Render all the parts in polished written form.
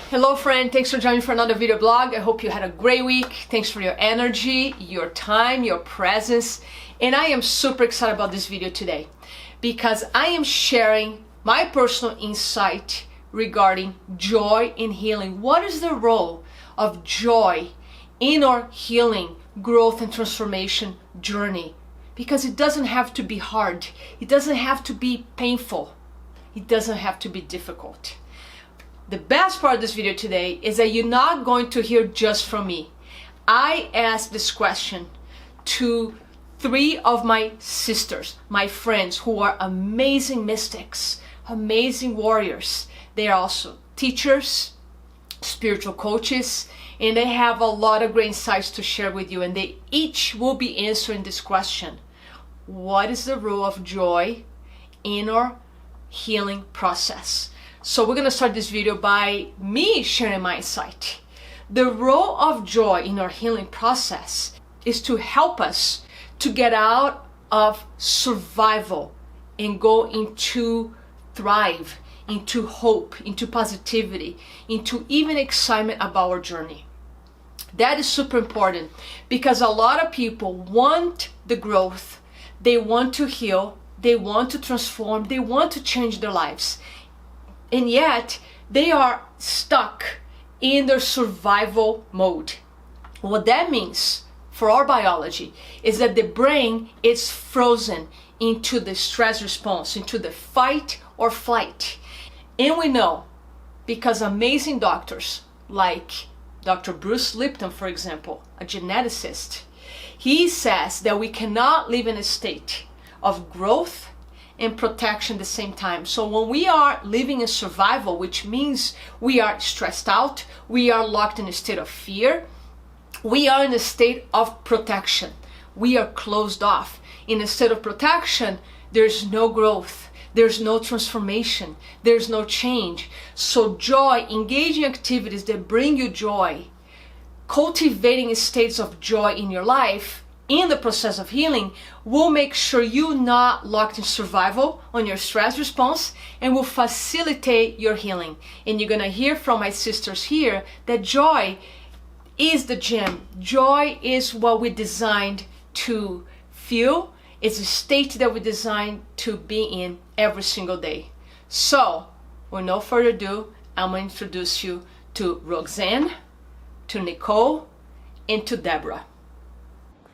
Hello friend, thanks for joining for another video blog. I hope you had a great week. Thanks for your energy, your time, your presence. And I am super excited about this video today because I am sharing my personal insight regarding joy in healing. What is the role of joy in our healing, growth, and transformation journey? Because it doesn't have to be hard. It doesn't have to be painful. It doesn't have to be difficult. The best part of this video today is that you're not going to hear just from me. I asked this question to 3 of my sisters, my friends, who are amazing mystics, amazing warriors. They are also teachers, spiritual coaches, and they have a lot of great insights to share with you, and they each will be answering this question. What is the role of joy in our healing process? So we're gonna start this video by me sharing my insight. The role of joy in our healing process is to help us to get out of survival and go into thrive, into hope, into positivity, into even excitement about our journey. That is super important because a lot of people want the growth, they want to heal, they want to transform, they want to change their lives. And yet they are stuck in their survival mode. What that means for our biology is that the brain is frozen into the stress response, into the fight or flight. And we know, because amazing doctors like Dr. Bruce Lipton, for example, a geneticist, he says that we cannot live in a state of growth and protection at the same time. So when we are living in survival, which means we are stressed out, we are locked in a state of fear, we are in a state of protection. We are closed off. In a state of protection, there's no growth, there's no transformation, there's no change. So joy, engaging activities that bring you joy, cultivating states of joy in your life, in the process of healing, will make sure you're not locked in survival on your stress response and will facilitate your healing. And you're gonna hear from my sisters here that joy is the gem. Joy is what we designed to feel. It's a state that we designed to be in every single day. So, with no further ado, I'm gonna introduce you to Roxanne, to Nicole, and to Deborah.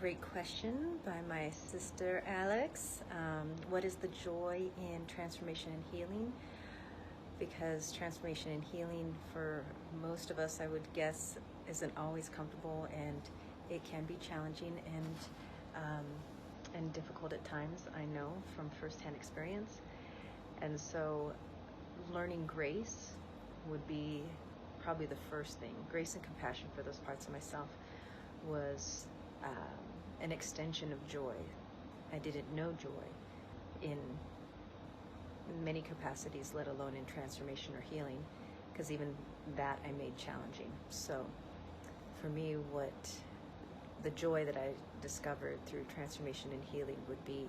Great question by my sister Alex. What is the joy in transformation and healing? Because transformation and healing for most of us, I would guess, isn't always comfortable, and it can be challenging and difficult at times, I know from firsthand experience. And so learning grace would be probably the first thing. Grace and compassion for those parts of myself was an extension of joy. I didn't know joy in many capacities, let alone in transformation or healing, because even that I made challenging. So for me, what the joy that I discovered through transformation and healing would be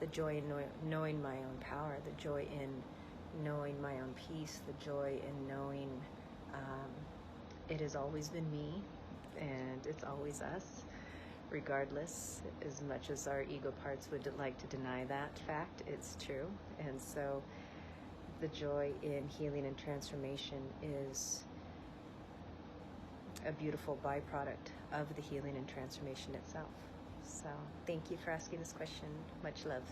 the joy in knowing my own power, the joy in knowing my own peace, the joy in knowing it has always been me and it's always us, regardless, as much as our ego parts would like to deny that fact, it's true. And so the joy in healing and transformation is a beautiful byproduct of the healing and transformation itself. So thank you for asking this question. Much love.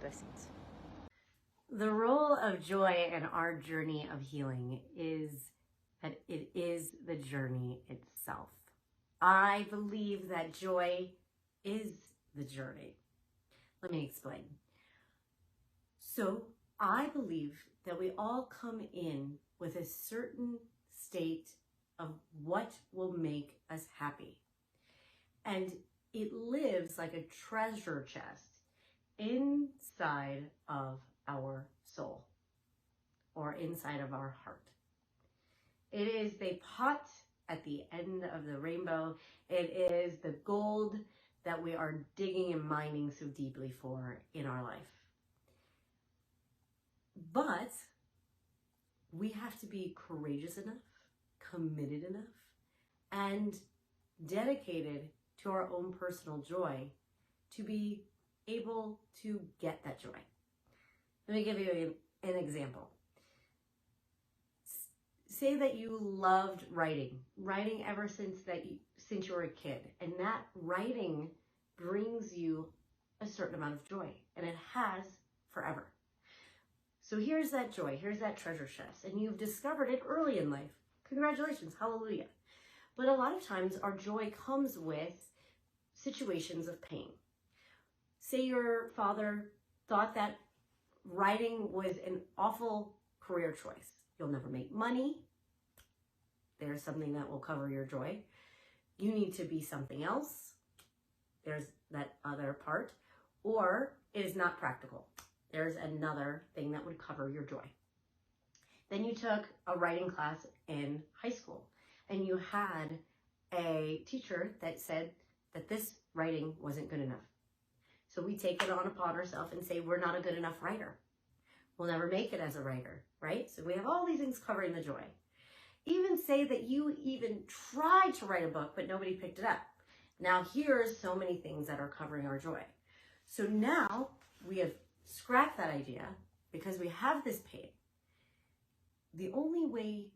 Blessings. The role of joy in our journey of healing is that it is the journey itself. I believe that joy is the journey. Let me explain. So I believe that we all come in with a certain state of what will make us happy. And it lives like a treasure chest inside of our soul or inside of our heart. It is the pot at the end of the rainbow. It is the gold that we are digging and mining so deeply for in our life. But we have to be courageous enough committed enough, and dedicated to our own personal joy to be able to get that joy. Let me give you an example. Say that you loved writing ever since you were a kid, and that writing brings you a certain amount of joy, and it has forever. So here's that joy, here's that treasure chest, and you've discovered it early in life. Congratulations, hallelujah. But a lot of times our joy comes with situations of pain. Say your father thought that writing was an awful career choice. You'll never make money. There's something that will cover your joy. You need to be something else. There's that other part. Or it is not practical. There's another thing that would cover your joy. Then you took a writing class in high school, and you had a teacher that said that this writing wasn't good enough. So we take it upon ourselves and say we're not a good enough writer. We'll never make it as a writer, right? So we have all these things covering the joy. Even say that you even tried to write a book, but nobody picked it up. Now here's so many things that are covering our joy. So now we have scrapped that idea because we have this pain. The only way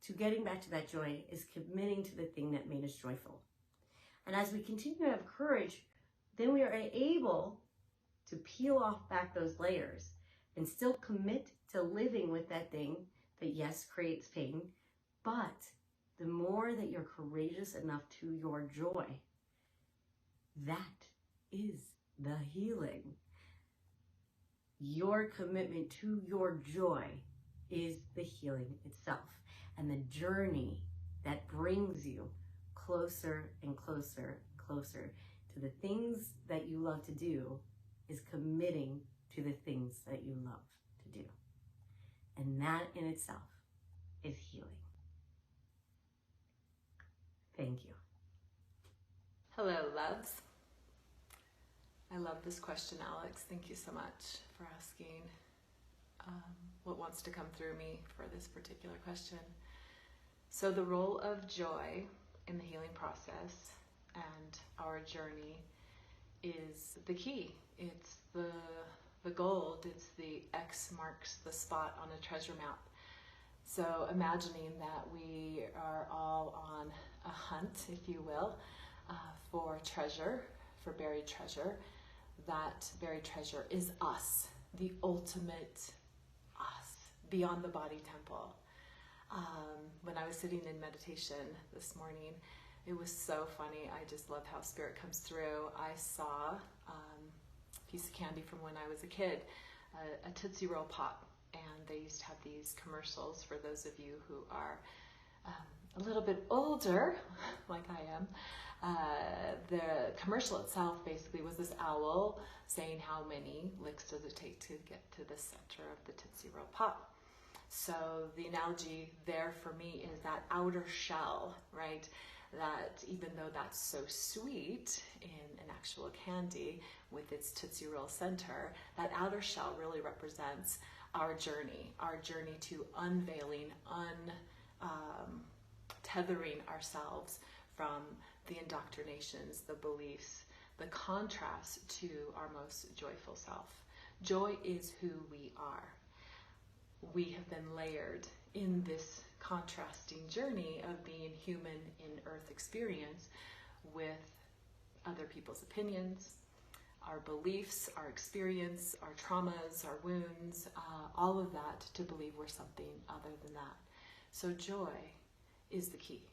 to getting back to that joy is committing to the thing that made us joyful. And as we continue to have courage, then we are able to peel off back those layers and still commit to living with that thing that, yes, creates pain, but the more that you're courageous enough to your joy, that is the healing. Your commitment to your joy is the healing itself. And the journey that brings you closer and closer, closer to the things that you love to do is committing to the things that you love to do. And that in itself is healing. Thank you. Hello, loves. I love this question, Alex. Thank you so much for asking what wants to come through me for this particular question. So the role of joy in the healing process and our journey is the key. It's the gold. It's the X marks the spot on a treasure map. So imagining that we are all on a hunt, if you will, for treasure, for buried treasure. That buried treasure is us, the ultimate us, beyond the body temple. When I was sitting in meditation this morning, it was so funny. I just love how spirit comes through. I saw a piece of candy from when I was a kid, a Tootsie Roll Pop. And they used to have these commercials for those of you who are a little bit older, like I am. The commercial itself basically was this owl saying how many licks does it take to get to the center of the Tootsie Roll Pop. So the analogy there for me is that outer shell, right? That even though that's so sweet in an actual candy with its Tootsie Roll center, that outer shell really represents our journey to unveiling, tethering ourselves from the indoctrinations, the beliefs, the contrast to our most joyful self. Joy is who we are. We have been layered in this contrasting journey of being human in earth experience with other people's opinions, our beliefs, our experience, our traumas, our wounds, all of that to believe we're something other than that. So joy is the key.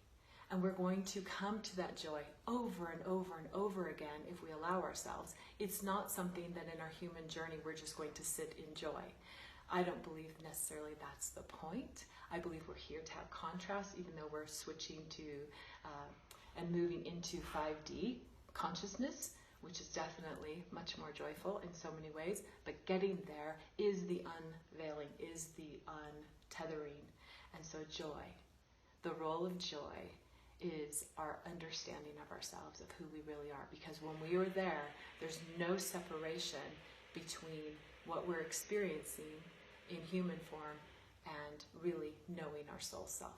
And we're going to come to that joy over and over and over again if we allow ourselves. It's not something that in our human journey we're just going to sit in joy. I don't believe necessarily that's the point. I believe we're here to have contrast, even though we're switching to and moving into 5D consciousness, which is definitely much more joyful in so many ways. But getting there is the unveiling, is the untethering. And so joy, the role of joy is our understanding of ourselves, of who we really are. Because when we are there, there's no separation between what we're experiencing in human form and really knowing our soul self.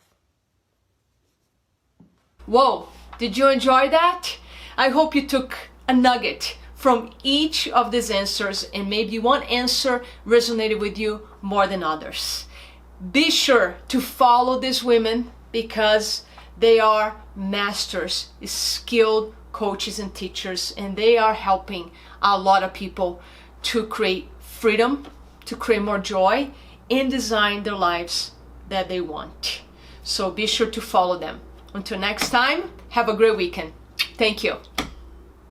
Whoa, did you enjoy that? I hope you took a nugget from each of these answers, and maybe one answer resonated with you more than others. Be sure to follow these women because they are masters, skilled coaches and teachers, and they are helping a lot of people to create freedom, to create more joy, and design their lives that they want. So be sure to follow them. Until next time, have a great weekend. Thank you.